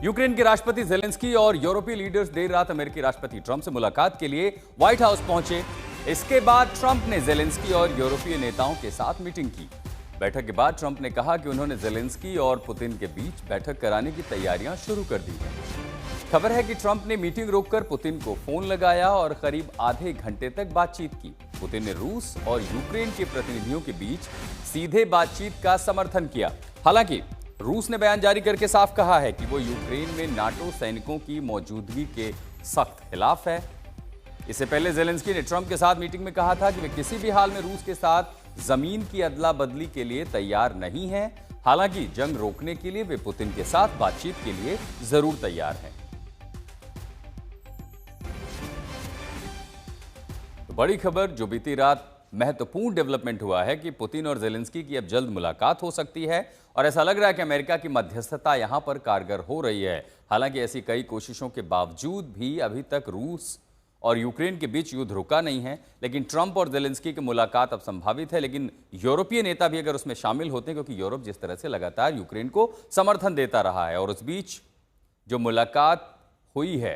Ukraine के राष्ट्रपति Zelensky और यूरोपीय लीडर्स देर रात अमेरिकी राष्ट्रपति ट्रंप से मुलाकात के लिए व्हाइट हाउस पहुंचे। इसके बाद ट्रंप ने जेलेंस्की और यूरोपीय नेताओं के साथ मीटिंग की। बैठक के बाद ट्रंप ने कहा कि उन्होंने जेलेंस्की और पुतिन के बीच बैठक कराने की तैयारियां शुरू कर दी हैं। खबर है कि ट्रंप ने मीटिंग रोककर पुतिन को फोन लगाया और करीब आधे घंटे तक बातचीत की। पुतिन ने रूस और यूक्रेन के प्रतिनिधियों के बीच सीधे बातचीत का समर्थन किया। हालांकि रूस ने बयान जारी करके साफ कहा है कि वो यूक्रेन में नाटो सैनिकों की मौजूदगी के सख्त खिलाफ है। इससे पहले जेलेंस्की ने ट्रंप के साथ मीटिंग में कहा था कि वे किसी भी हाल में रूस के साथ जमीन की अदला बदली के लिए तैयार नहीं हैं। हालांकि जंग रोकने के लिए वे पुतिन के साथ बातचीत के लिए जरूर तैयार हैं। तो बड़ी खबर जो बीती रात महत्वपूर्ण डेवलपमेंट हुआ है कि पुतिन और जेलेंस्की की अब जल्द मुलाकात हो सकती है और ऐसा लग रहा है कि अमेरिका की मध्यस्थता यहां पर कारगर हो रही है। हालांकि ऐसी कई कोशिशों के बावजूद भी अभी तक रूस और यूक्रेन के बीच युद्ध रुका नहीं है। लेकिन ट्रंप और जेलेंस्की की मुलाकात अब संभावित है, लेकिन यूरोपीय नेता भी अगर उसमें शामिल होते हैं, क्योंकि यूरोप जिस तरह से लगातार यूक्रेन को समर्थन देता रहा है और उस बीच जो मुलाकात हुई है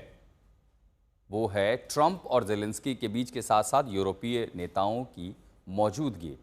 वो है ट्रंप और जेलेंस्की के बीच के साथ साथ यूरोपीय नेताओं की मौजूदगी।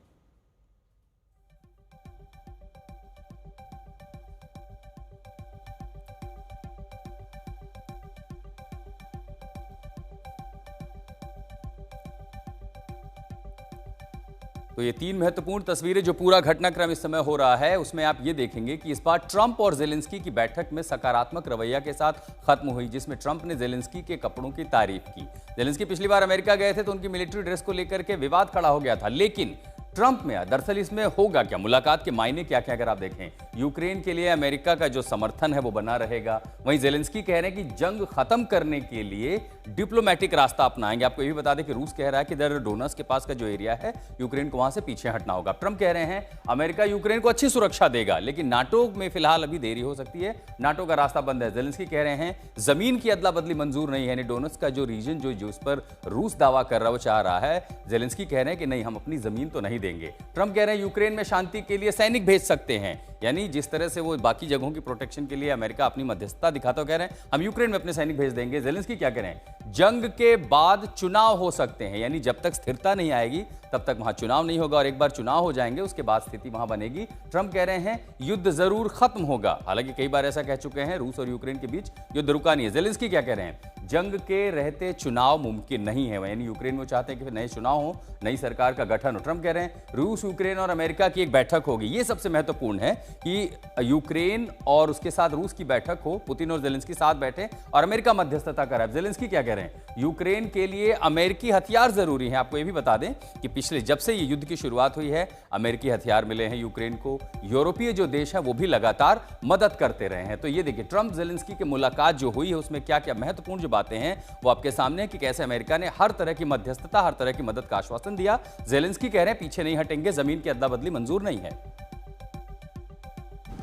तो ये तीन महत्वपूर्ण तस्वीरें जो पूरा घटनाक्रम इस समय हो रहा है उसमें आप ये देखेंगे कि इस बार ट्रंप और जेलेंस्की की बैठक में सकारात्मक रवैया के साथ खत्म हुई, जिसमें ट्रंप ने जेलेंस्की के कपड़ों की तारीफ की। जेलेंस्की पिछली बार अमेरिका गए थे तो उनकी मिलिट्री ड्रेस को लेकर के विवाद खड़ा हो गया था, लेकिन ट्रंप में दरअसल इसमें होगा क्या, मुलाकात के मायने क्या क्या, अगर आप देखें यूक्रेन के लिए अमेरिका का जो समर्थन है वो बना रहेगा। वहीं जेलेंस्की कह रहे हैं कि जंग खत्म करने के लिए डिप्लोमेटिक रास्ता अपनाएंगे। आपको ये भी बता दें कि रूस कह रहा है कि इधर डोनस के पास का जो एरिया है यूक्रेन को वहां से पीछे हटना होगा। ट्रंप कह रहे हैं अमेरिका यूक्रेन को अच्छी सुरक्षा देगा, लेकिन नाटो में फिलहाल अभी देरी हो सकती है, नाटो का रास्ता बंद है। जेलेंस्की कह रहे हैं जमीन की अदला बदली मंजूर नहीं है, यानी डोनस का जो रीजन जो उस पर रूस दावा कर रहा है वो चाह रहा है। जेलेंस्की कह रहे हैं कि नहीं, हम अपनी जमीन तो नहीं देंगे। ट्रंप कह रहे हैं यूक्रेन में शांति के लिए सैनिक भेज सकते हैं, यानी जिस तरह से वो बाकी जगहों की प्रोटेक्शन के लिए अमेरिका अपनी मध्यस्थता दिखाता, कह रहे हैं हम यूक्रेन में अपने सैनिक भेज देंगे। जेलेंस्की क्या कह रहे हैं, जंग के बाद चुनाव हो सकते हैं, यानी जब तक स्थिरता नहीं आएगी तब तक वहां चुनाव नहीं होगा और एक बार चुनाव हो जाएंगे उसके बाद स्थिति वहां बनेगी। ट्रंप कह रहे हैं युद्ध जरूर खत्म होगा, हालांकि कई बार ऐसा कह चुके हैं रूस और यूक्रेन के बीच युद्ध रुका नहीं है। जेलेंस्की क्या कह रहे हैं, जंग के रहते चुनाव मुमकिन नहीं है, यानी यूक्रेन में चाहते हैं कि नए चुनाव हो, नई सरकार का गठन हो। ट्रंप कह रहे हैं रूस, यूक्रेन और अमेरिका की एक बैठक होगी। ये सबसे महत्वपूर्ण है कि यूक्रेन और उसके साथ रूस की बैठक हो, पुतिन और जेलेंस्की साथ बैठे और अमेरिका मध्यस्थता करे। जेलेंस्की क्या कह रहे हैं, यूक्रेन के लिए अमेरिकी हथियार जरूरी है। आपको यह भी बता दें कि पिछले जब से ये युद्ध की शुरुआत हुई है अमेरिकी हथियार मिले हैं यूक्रेन को, यूरोपीय जो देश है वो भी लगातार मदद करते रहे हैं। तो ये देखिए ट्रंप जेलेंस्की की मुलाकात जो हुई है उसमें क्या क्या महत्वपूर्ण जो बातें हैं वो आपके सामने कि कैसे अमेरिका ने हर तरह की मध्यस्थता, हर तरह की मदद का आश्वासन दिया। जेलेंस्की कह रहे हैं पीछे नहीं हटेंगे, जमीन की अदला बदली मंजूर नहीं है।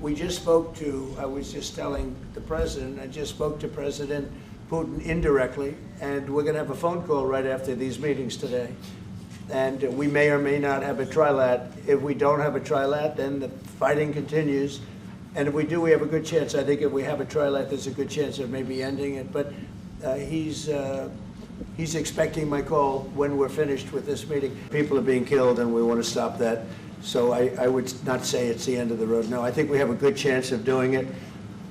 We just spoke to, I was just telling the president, I just spoke to President Putin indirectly, and we're going to have a phone call right after these meetings today. And we may or may not have a trilat. If we don't have a trilat, then the fighting continues. And if we do, we have a good chance. I think if we have a trilat, there's a good chance of maybe ending it. But he's expecting my call when we're finished with this meeting. People are being killed, and we want to stop that. So I would not say it's the end of the road. No, I think we have a good chance of doing it.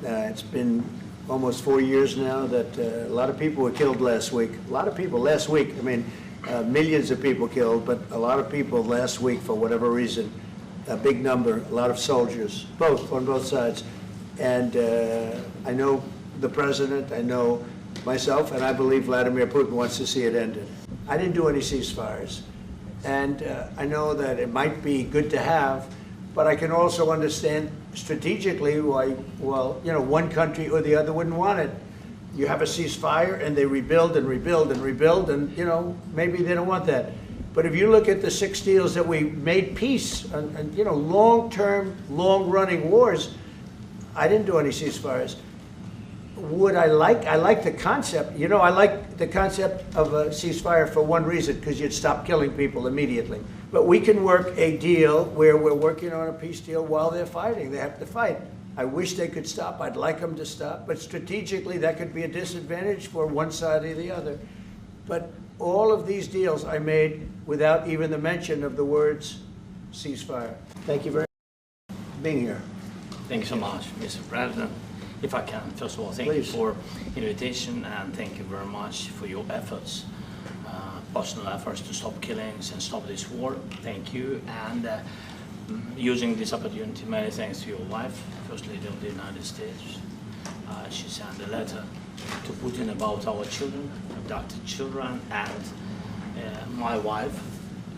It's been almost 4 years now that a lot of people were killed last week. A lot of people last week. I mean, millions of people killed, but a lot of people last week for whatever reason. A big number, a lot of soldiers, on both sides. And I know the president, I know myself, and I believe Vladimir Putin wants to see it ended. I didn't do any ceasefires. And I know that it might be good to have, but I can also understand strategically why, well, you know, one country or the other wouldn't want it. You have a ceasefire and they rebuild and rebuild and rebuild, and, you know, maybe they don't want that. But if you look at the 6 deals that we made peace and you know, long-term, long-running wars, I didn't do any ceasefires. Would I like the concept. You know, I like the concept of a ceasefire for one reason, because you'd stop killing people immediately. But we can work a deal where we're working on a peace deal while they're fighting. They have to fight. I wish they could stop. I'd like them to stop. But strategically, that could be a disadvantage for one side or the other. But all of these deals I made without even the mention of the words ceasefire. Thank you very much for being here. Thank you so much, Mr. President. If I can, first of all, thank Please. you for invitation and thank you very much for your efforts, personal efforts to stop killings and stop this war. Thank you. And using this opportunity, many thanks to your wife, First Lady of the United States. She sent a letter to Putin about our children, abducted children, and my wife,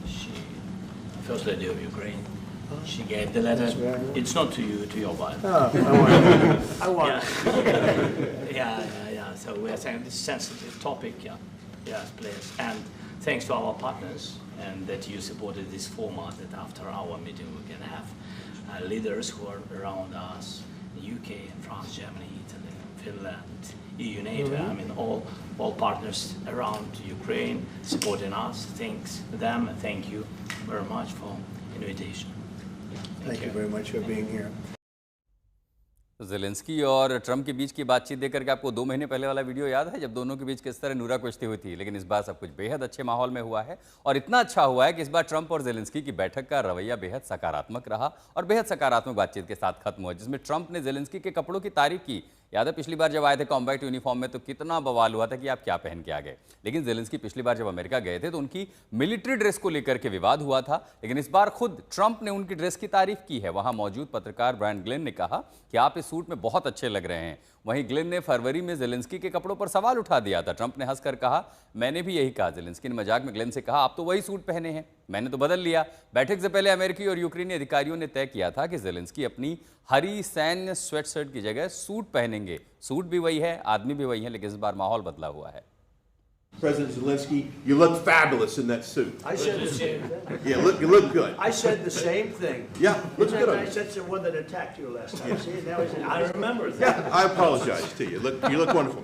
she, First Lady of Ukraine. She gave the letter. It's not to you, to your wife. Oh, I want it. Yeah. So we are saying this sensitive topic. Yes, please. And thanks to our partners and that you supported this format. That after our meeting we can have leaders who are around us: UK, France, Germany, Italy, Finland, EU, NATO. I mean, all partners around Ukraine supporting us. Thanks to them and thank you very much for invitation. Thank you very much for being here. तो Zelensky और Trump के बीच की बातचीत देकर के आपको 2 महीने पहले वाला वीडियो याद है जब दोनों के बीच किस तरह नूरा कुश्ती हुई थी, लेकिन इस बार सब कुछ बेहद अच्छे माहौल में हुआ है और इतना अच्छा हुआ है कि इस बार ट्रंप और ज़ेलेंस्की की बैठक का रवैया बेहद सकारात्मक रहा और बेहद सकारात्मक बातचीत के साथ खत्म हुआ, जिसमें ट्रंप ने ज़ेलेंस्की के कपड़ों की तारीफ की। याद है पिछली बार जब आए थे कॉम्बैट यूनिफॉर्म में तो कितना बवाल हुआ था कि आप क्या पहन के आ गए, लेकिन ज़ेलेंस्की पिछली बार जब अमेरिका गए थे तो उनकी मिलिट्री ड्रेस को लेकर के विवाद हुआ था, लेकिन इस बार खुद ट्रंप ने उनकी ड्रेस की तारीफ की है। वहां मौजूद पत्रकार ब्रायन ग्लेन ने कहा कि आप इस सूट में बहुत अच्छे लग रहे हैं। वहीं ग्लेन ने फरवरी में ज़ेलेंस्की के कपड़ों पर सवाल उठा दिया था। ट्रंप ने हंसकर कहा, मैंने भी यही कहा। ज़ेलेंस्की ने मजाक में ग्लेन से कहा, आप तो वही सूट पहने हैं, मैंने तो बदल लिया। बैठक से पहले अमेरिकी और यूक्रेनी अधिकारियों ने तय किया था कि ज़ेलेंस्की अपनी हरी सैन्य स्वेटशर्ट की जगह सूट पहनेंगे। सूट भी वही है, आदमी भी वही है, लेकिन इस बार माहौल बदला हुआ है। President Zelensky, you look fabulous in that suit. I said the same thing. Yeah, you look good. I said the same thing. Yeah, looks Isn't good that on nice? you. That's the one that attacked you last time. See, now he's in. I remember that. I apologize to you. You look wonderful.